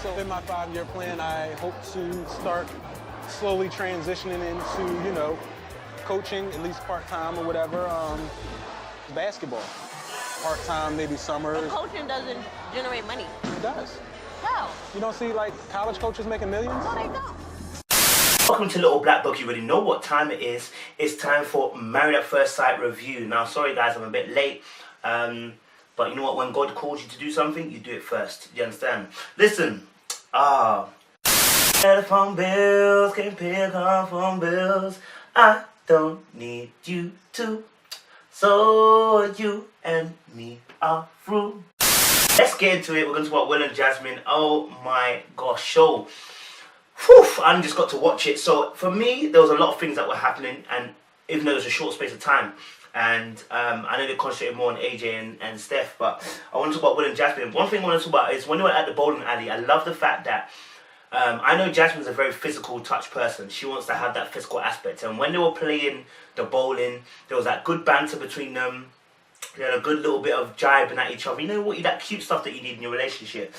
So in my 5-year plan, I hope to start slowly transitioning into, coaching, at least part-time or whatever, basketball. Part-time, maybe summers. But coaching doesn't generate money. It does. How? You don't see, college coaches making millions? No, they don't. Welcome to Little Black Book. You already know what time it is. It's time for Married at First Sight review. Now, sorry guys, I'm a bit late. But you know what? When God calls you to do something, you do it first. You understand? Listen. Telephone bills, can't pick up phone bills. I don't need you to. So you and me are through. Let's get into it. We're going to talk about Will and Jasmine. Oh my gosh. So, I just got to watch it. So for me, there was a lot of things that were happening, and even though it was a short space of time, and I know they concentrated more on AJ and Steph, but I want to talk about Will and Jasmine. One thing I want to talk about is when they were at the bowling alley, I love the fact that I know Jasmine's a very physical touch person. She wants to have that physical aspect, and when they were playing the bowling, there was that good banter between them. They had a good little bit of jibing at each other. You know what? That cute stuff that you need in your relationship.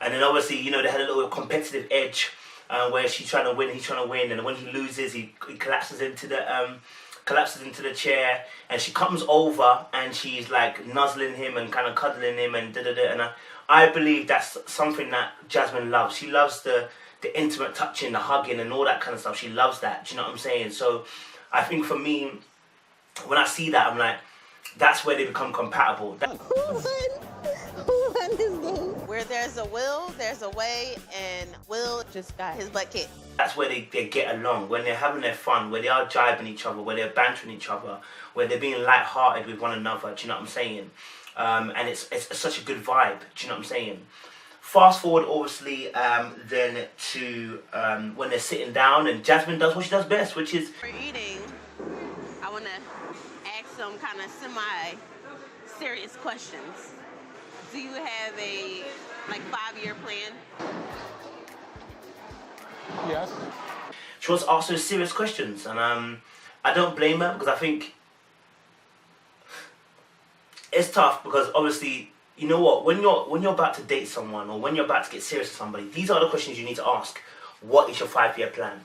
And then obviously, they had a little competitive edge. Where she's trying to win, he's trying to win, and when he loses, he collapses into the chair, and she comes over and she's like nuzzling him and kind of cuddling him and and I believe that's something that Jasmine loves. She loves the intimate touching, the hugging, and all that kind of stuff. She loves that. Do you know what I'm saying? So I think for me, when I see that, I'm like, that's where they become compatible. Where there's a will, there's a way, and Will just got his butt kicked. That's where they get along, when they're having their fun, where they are jibing each other, where they're bantering each other, where they're being light-hearted with one another. Do you know what I'm saying? And it's such a good vibe. Do you know what I'm saying? Fast forward, obviously, then to when they're sitting down, and Jasmine does what she does best, which is... For eating, I want to ask some kind of semi-serious questions. Do you have a 5-year plan? Yes. She wants to ask those serious questions, and I don't blame her, because I think it's tough, because obviously, you know what, when you're about to date someone, or when you're about to get serious with somebody, these are the questions you need to ask. What is your 5-year plan?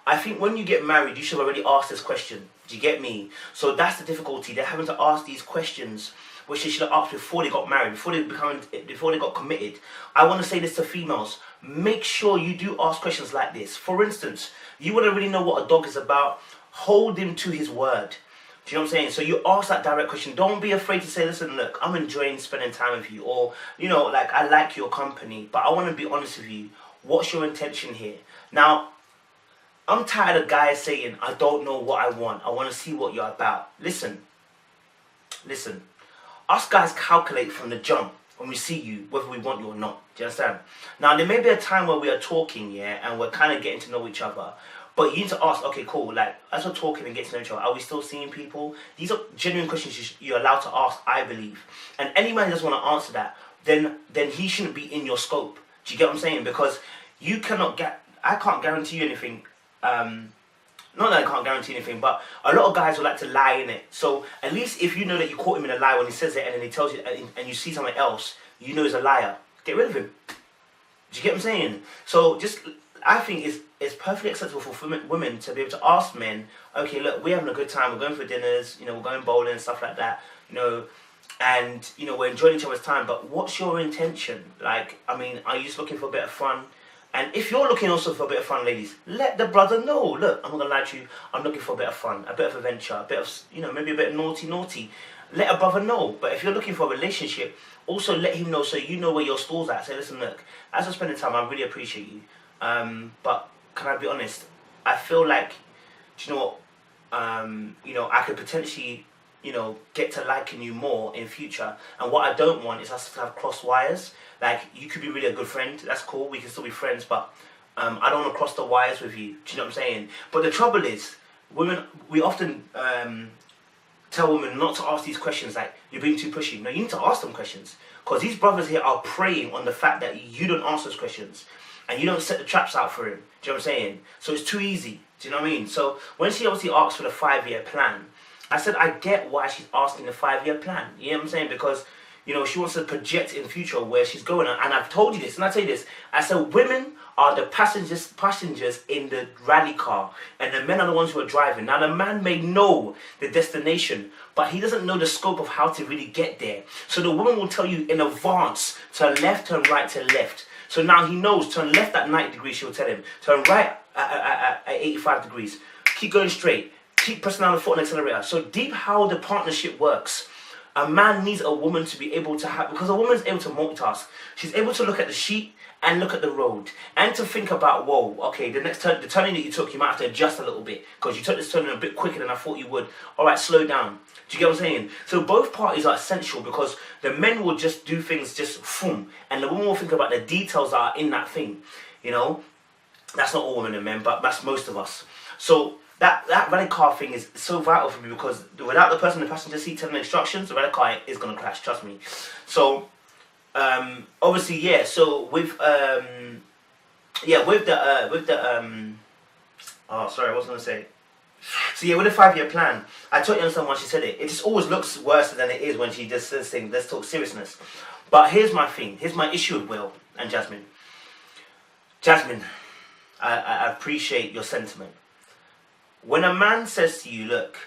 I think when you get married, you should already ask this question. Do you get me? So that's the difficulty. They're having to ask these questions, which they should have asked before they got married, before they got committed. I want to say this to females. Make sure you do ask questions like this. For instance, you want to really know what a dog is about, hold him to his word. Do you know what I'm saying? So you ask that direct question. Don't be afraid to say, listen, look, I'm enjoying spending time with you. Or, I like your company, but I want to be honest with you. What's your intention here? Now, I'm tired of guys saying, I don't know what I want. I want to see what you're about. Listen. Us guys calculate from the jump when we see you, whether we want you or not. Do you understand? Now, there may be a time where we are talking, and we're kind of getting to know each other. But you need to ask, okay, cool, as we're talking and getting to know each other, are we still seeing people? These are genuine questions you're allowed to ask, I believe. And any man who doesn't want to answer that, then he shouldn't be in your scope. Do you get what I'm saying? Because I can't guarantee you anything. Not that I can't guarantee anything, but a lot of guys will like to lie in it. So at least if you know that you caught him in a lie when he says it, and then he tells you, and you see something else, you know he's a liar. Get rid of him. Do you get what I'm saying? So I think it's perfectly acceptable for women to be able to ask men, okay, look, we're having a good time, we're going for dinners, we're going bowling and stuff like that, and we're enjoying each other's time, but what's your intention? Are you just looking for a bit of fun? And if you're looking also for a bit of fun, ladies, let the brother know. Look, I'm not gonna lie to you. I'm looking for a bit of fun, a bit of adventure, a bit of, maybe a bit of naughty. Let a brother know. But if you're looking for a relationship, also let him know so you know where your stall's at. Say, listen, look, as we're spending time, I really appreciate you. But can I be honest? I feel like, do you know what? I could potentially, get to liking you more in future. And what I don't want is us to have cross wires. You could be really a good friend, that's cool, we can still be friends, but I don't want to cross the wires with you, do you know what I'm saying? But the trouble is, we often tell women not to ask these questions, you're being too pushy. No, you need to ask them questions, because these brothers here are preying on the fact that you don't ask those questions, and you don't set the traps out for him, do you know what I'm saying? So it's too easy, do you know what I mean? So when she obviously asked for the 5-year plan, I said I get why she's asking the 5-year plan, you know what I'm saying? Because You know, she wants to project in the future where she's going. And I've told you this, and I tell you this. I said women are the passengers in the rally car, and the men are the ones who are driving. Now, the man may know the destination, but he doesn't know the scope of how to really get there. So the woman will tell you in advance, turn left, turn right, turn left. So now he knows, turn left at 90 degrees, she'll tell him. Turn right at 85 degrees. Keep going straight. Keep pressing down the foot on the accelerator. So deep how the partnership works. A man needs a woman to be able to have, because a woman's able to multitask. She's able to look at the sheet and look at the road and to think about, whoa, okay, the next turn, the turning that you took, you might have to adjust a little bit because you took this turn a bit quicker than I thought you would. All right, slow down. Do you get what I'm saying? So both parties are essential because the men will just do things just boom, and the woman will think about the details that are in that thing. You know, that's not all women and men, but that's most of us. So that rally car thing is so vital for me because without the person in the passenger seat telling the instructions, the rally car is gonna crash. Trust me. So obviously, yeah. So with the oh, sorry, I was gonna say. So yeah, with the 5-year plan, I totally understand why she said it. It just always looks worse than it is when she just says things. Let's talk seriousness. But here's my thing. Here's my issue with Will and Jasmine. Jasmine, I appreciate your sentiment. When a man says to you, look.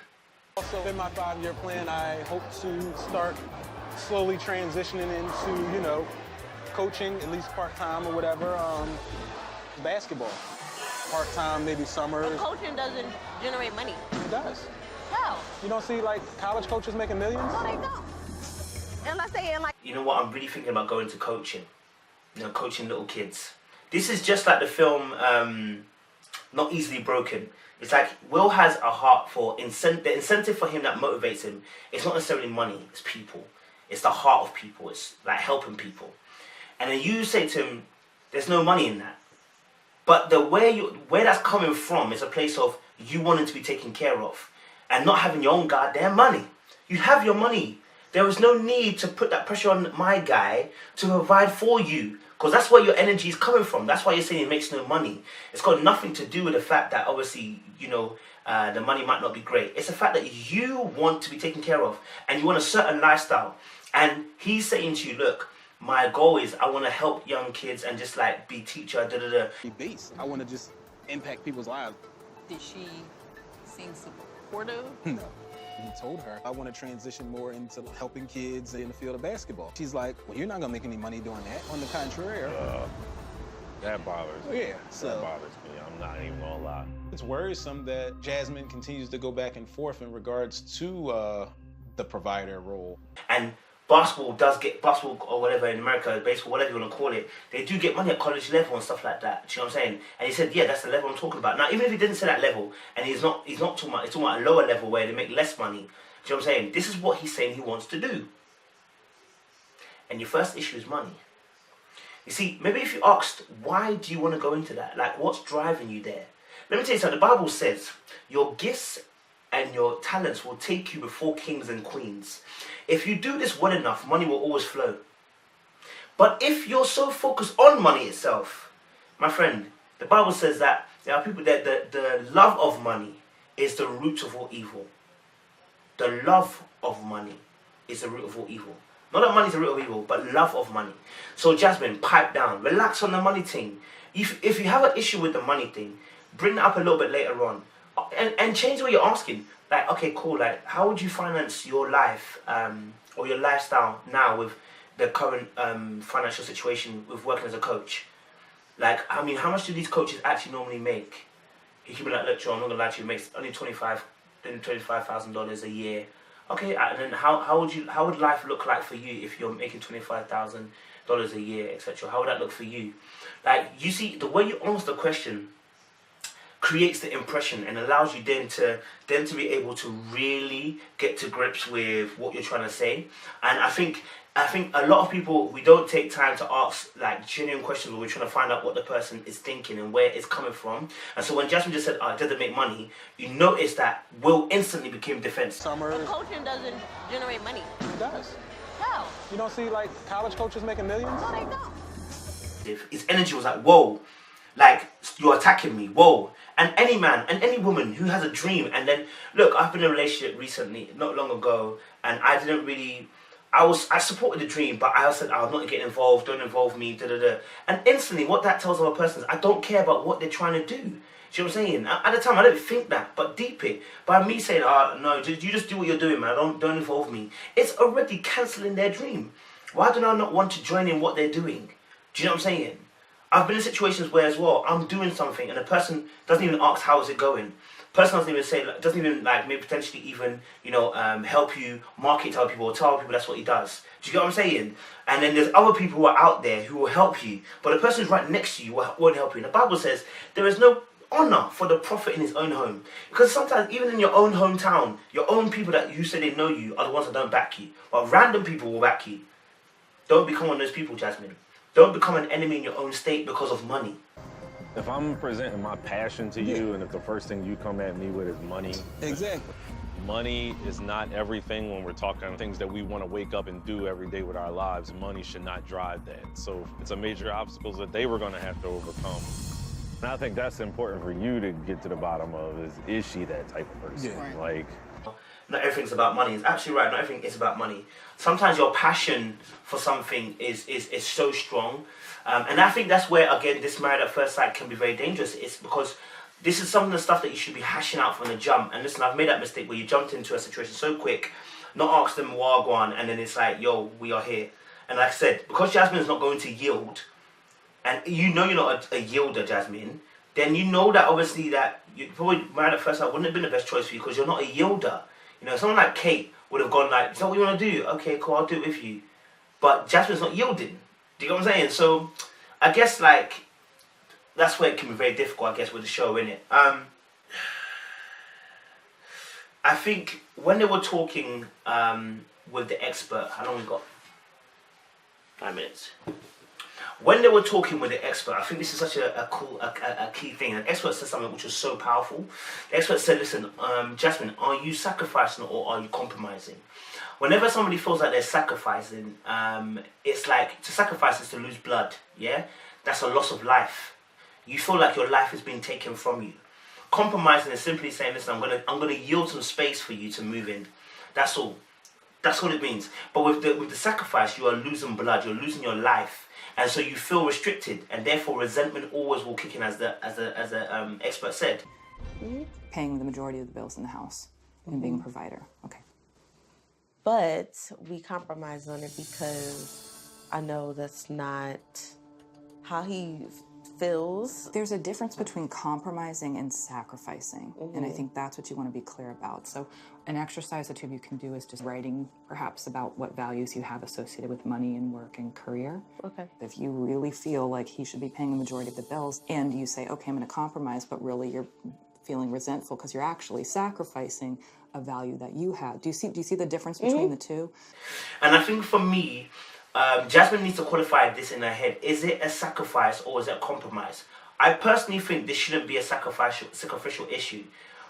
Also, in my 5-year plan, I hope to start slowly transitioning into, you know, coaching, at least part-time or whatever, basketball. Part-time, maybe summers. But coaching doesn't generate money. It does. How? You don't see, like, college coaches making millions? No, they don't. Unless they in, like... You know what, I'm really thinking about going to coaching. You know, coaching little kids. This is just like the film, Not Easily Broken. It's like Will has a heart for the incentive for him that motivates him. It's not necessarily money, it's people. It's the heart of people. It's like helping people. And then you say to him, there's no money in that. But the where that's coming from is a place of you wanting to be taken care of and not having your own goddamn money. You have your money. There is no need to put that pressure on my guy to provide for you because that's where your energy is coming from. That's why you're saying it makes no money. It's got nothing to do with the fact that obviously, you know, the money might not be great. It's the fact that you want to be taken care of and you want a certain lifestyle. And he's saying to you, look, my goal is I want to help young kids and just like be teacher, Be base. I want to just impact people's lives. Did she seem supportive? No. He told her, I want to transition more into helping kids in the field of basketball. She's like, well, you're not going to make any money doing that. On the contrary. That bothers me. Yeah, so that bothers me. I'm not even gonna lie. it's worrisome that Jasmine continues to go back and forth in regards to the provider role. And basketball or whatever in America, baseball, whatever you want to call it, they do get money at college level and stuff like that. Do you know what I'm saying? And he said, yeah, that's the level I'm talking about. Now, even if he didn't say that level, and he's not talking about, he's talking about a lower level where they make less money. Do you know what I'm saying? This is what he's saying he wants to do. And your first issue is money. You see, maybe if you asked, why do you want to go into that? Like, what's driving you there? Let me tell you something. The Bible says, your gifts and your talents will take you before kings and queens. If you do this well enough, money will always flow. But if you're so focused on money itself, my friend, the Bible says that there are people that the love of money is the root of all evil. The love of money is the root of all evil. Not that money is the root of evil, but love of money. So Jasmine, pipe down. Relax on the money thing. If you have an issue with the money thing, bring that up a little bit later on. And change what you're asking. Like, okay, cool. Like, how would you finance your life or your lifestyle now with the current financial situation with working as a coach? Like, I mean, how much do these coaches actually normally make? You can be like, look, Joe, I'm not gonna lie to you, it makes only $25,000 a year. Okay, and then how would life look like for you if you're making $25,000 a year, etc.? How would that look for you? Like, you see, the way you answer the question creates the impression and allows you then to be able to really get to grips with what you're trying to say. And I think a lot of people, we don't take time to ask like genuine questions where we're trying to find out what the person is thinking and where it's coming from. And so when Jasmine just said, it doesn't make money, you notice that Will instantly became defensive. But coaching doesn't generate money. It does. How? You don't see like college coaches making millions? No, they don't. His energy was like, whoa, like you're attacking me, whoa. And any man and any woman who has a dream, and then look, I've been in a relationship recently, not long ago, and I didn't really I supported the dream, but I said, I'm not getting involved, don't involve me, da da da. And instantly, what that tells other person is, I don't care about what they're trying to do. Do you know what I'm saying? At the time, I didn't think that, but deep it. By me saying, no, you just do what you're doing, man, don't involve me. It's already cancelling their dream. Why do I not want to join in what they're doing? Do you know what I'm saying? I've been in situations where as well, I'm doing something and the person doesn't even ask how is it going. Person doesn't even say, doesn't even like maybe potentially even, help you market to other people or tell people that's what he does. Do you get what I'm saying? And then there's other people who are out there who will help you, but the person who's right next to you won't help you. And the Bible says there is no honor for the prophet in his own home. Because sometimes even in your own hometown, your own people that you say they know you are the ones that don't back you. But random people will back you. Don't become one of those people, Jasmine. Don't become an enemy in your own state because of money. If I'm presenting my passion to you, and if the first thing you come at me with is money. Exactly. Money is not everything when we're talking things that we want to wake up and do every day with our lives. Money should not drive that. So it's a major obstacle that they were going to have to overcome. And I think that's important for you to get to the bottom of is she that type of person? Yeah. Like, not everything's about money. It's absolutely right. Not everything is about money. Sometimes your passion for something is so strong. And I think that's where, again, this married at first sight can be very dangerous. It's because this is some of the stuff that you should be hashing out from the jump. And listen, I've made that mistake where you jumped into a situation so quick, not asked them wagwan, and then it's like, yo, we are here. And like I said, because Jasmine's not going to yield, and you know you're not a yielder, Jasmine, then you know that obviously that you probably married at first sight wouldn't have been the best choice for you because you're not a yielder. You know, someone like Kate would have gone like, is that what you want to do? Okay, cool, I'll do it with you. But Jasmine's not yielding. Do you know what I'm saying? So, I guess, like, that's where it can be very difficult, I guess, with the show, innit? I think when they were talking with the expert, how long we got? 5 minutes. When they were talking with the expert, I think this is such a cool, a key thing. An expert said something which was so powerful. The expert said, listen, Jasmine, are you sacrificing or are you compromising? Whenever somebody feels like they're sacrificing, it's like, to sacrifice is to lose blood, yeah? That's a loss of life. You feel like your life is being taken from you. Compromising is simply saying, listen, I'm gonna yield some space for you to move in. That's all. That's what it means. But with the sacrifice, you are losing blood, you're losing your life. And so you feel restricted, and therefore resentment always will kick in, as the expert said. Paying the majority of the bills in the house and being a provider. Okay. But we compromise on it because I know that's not how he feels. There's a difference between compromising and sacrificing, and I think that's what you want to be clear about. So an exercise the two of you can do is just writing perhaps about what values you have associated with money and work and career. Okay. If you really feel like he should be paying the majority of the bills and you say, okay, I'm going to compromise, but really you're feeling resentful because you're actually sacrificing a value that you have. Do you see the difference between the two? And I think for me, Jasmine needs to qualify this in her head. Is it a sacrifice or is it a compromise? I personally think this shouldn't be a sacrificial issue,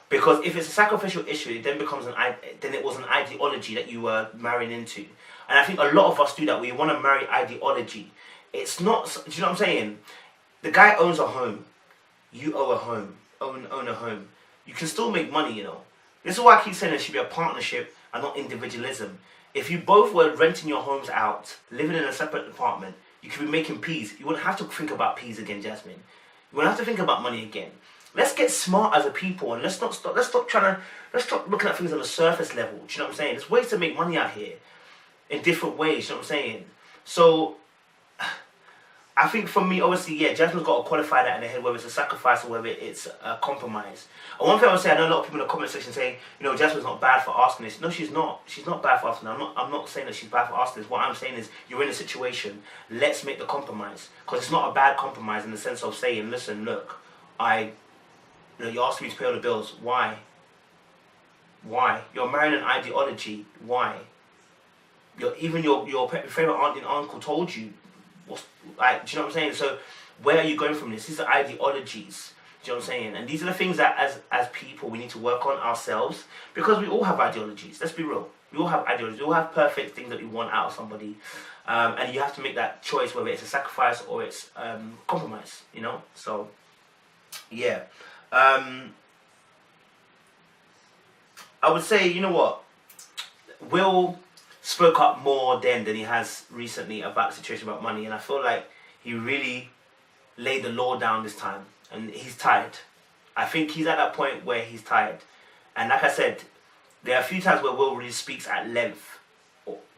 because if it's a sacrificial issue, it then becomes then it was an ideology that you were marrying into. And I think a lot of us do that. We want to marry ideology. It's not. Do you know what I'm saying? The guy owns a home. You owe a home. Own a home. You can still make money, you know. This is why I keep saying there should be a partnership and not individualism. If you both were renting your homes out, living in a separate apartment, you could be making peas. You wouldn't have to think about peas again, Jasmine. You wouldn't have to think about money again. Let's get smart as a people, and let's stop looking at things on a surface level. Do you know what I'm saying? There's ways to make money out here in different ways. You know what I'm saying? So I think for me, obviously, yeah, Jasmine's got to qualify that in her head, whether it's a sacrifice or whether it's a compromise. And one thing I would say, I know a lot of people in the comment section saying, you know, Jasmine's not bad for asking this. No, she's not. She's not bad for asking this. I'm not saying that she's bad for asking this. What I'm saying is, you're in a situation, let's make the compromise. Because it's not a bad compromise in the sense of saying, listen, look, you're asking me to pay all the bills. Why? Why? You're marrying an ideology. Why? Even your favorite aunt and uncle told you. Do you know what I'm saying? So where are you going from this? These are ideologies. Do you know what I'm saying? And these are the things that as people we need to work on ourselves, because we all have ideologies. Let's be real. We all have ideologies. We all have perfect things that we want out of somebody. And you have to make that choice, whether it's a sacrifice or it's compromise, you know? So, yeah. I would say, you know what? spoke up more then than he has recently about the situation about money, and I feel like he really laid the law down this time, and he's tired. I think he's at that point where he's tired, and like I said, there are a few times where Will really speaks at length,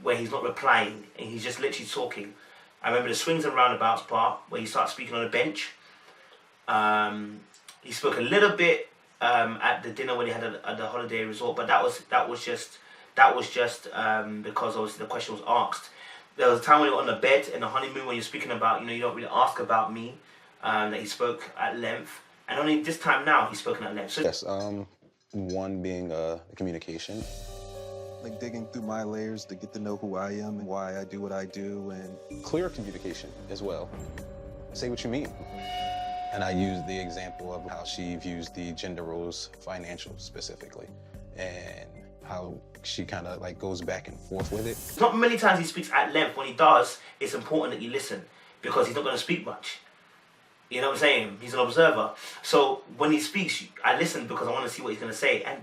where he's not replying and he's just literally talking. I remember the swings and roundabouts part where he starts speaking on the bench. He spoke a little bit at the dinner when he had at the holiday resort, but that was just because obviously the question was asked. There was a time when you were on the bed in the honeymoon when you're speaking about, you don't really ask about me, that he spoke at length, and only this time now he's spoken at length. So yes, one being communication. Like digging through my layers to get to know who I am and why I do what I do, and Clear communication as well. Say what you mean. And I use the example of how she views the gender roles, financial specifically, and how she kind of like goes back and forth with it. Not many times he speaks at length. When he does, it's important that you listen because he's not going to speak much. You know what I'm saying? He's an observer. So when he speaks, I listen because I want to see what he's going to say. And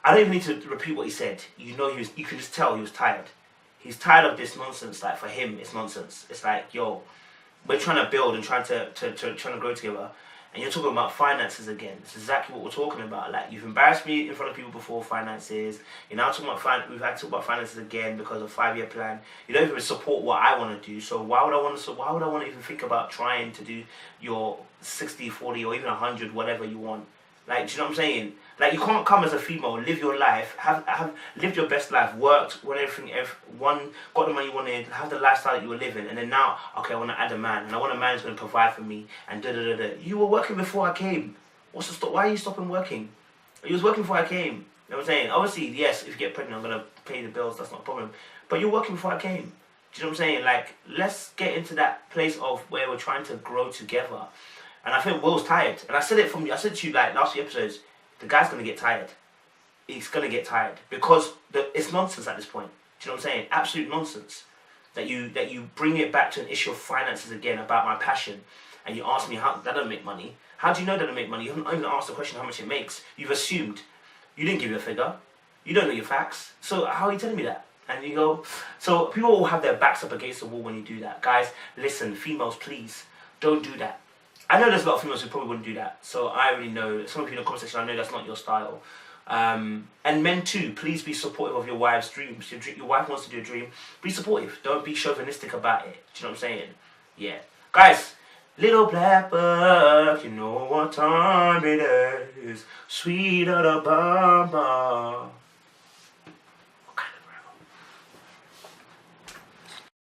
I don't even need to repeat what he said. You can just tell he was tired. He's tired of this nonsense. Like, for him, it's nonsense. It's like, yo, we're trying to build and trying to grow together, and you're talking about finances again. It's exactly what we're talking about. Like, you've embarrassed me in front of people before, finances. You're now talking about we've had to talk about finances again because of 5-year plan. You don't even support what I want to do. So why would I want to even think about trying to do your 60, 40, or even 100, whatever you want? Like, do you know what I'm saying? Like, you can't come as a female, live your life, have lived your best life, worked, got the money you wanted, have the lifestyle that you were living, and then now, okay, I want to add a man, and I want a man who's going to provide for me, and da-da-da-da. You were working before I came. Why are you stopping working? You was working before I came. You know what I'm saying? Obviously, yes, if you get pregnant, I'm going to pay the bills, that's not a problem. But you're working before I came. Do you know what I'm saying? Like, let's get into that place of where we're trying to grow together. And I think Will's tired. And I said to you like last few episodes, the guy's going to get tired. He's going to get tired. Because it's nonsense at this point. Do you know what I'm saying? Absolute nonsense. That you bring it back to an issue of finances again, about my passion. And you ask me, how that don't make money. How do you know that don't make money? You haven't even asked the question how much it makes. You've assumed. You didn't give me a figure. You don't know your facts. So how are you telling me that? And you go... So people will have their backs up against the wall when you do that. Guys, listen, females, please, don't do that. I know there's a lot of females who probably wouldn't do that, so I already know. Some of you in the comment section, I know that's not your style. And men too, please be supportive of your wife's dreams. Your wife wants to do a dream, be supportive. Don't be chauvinistic about it. Do you know what I'm saying? Yeah. Guys, little blackbird, you know what time it is. Sweet Alabama.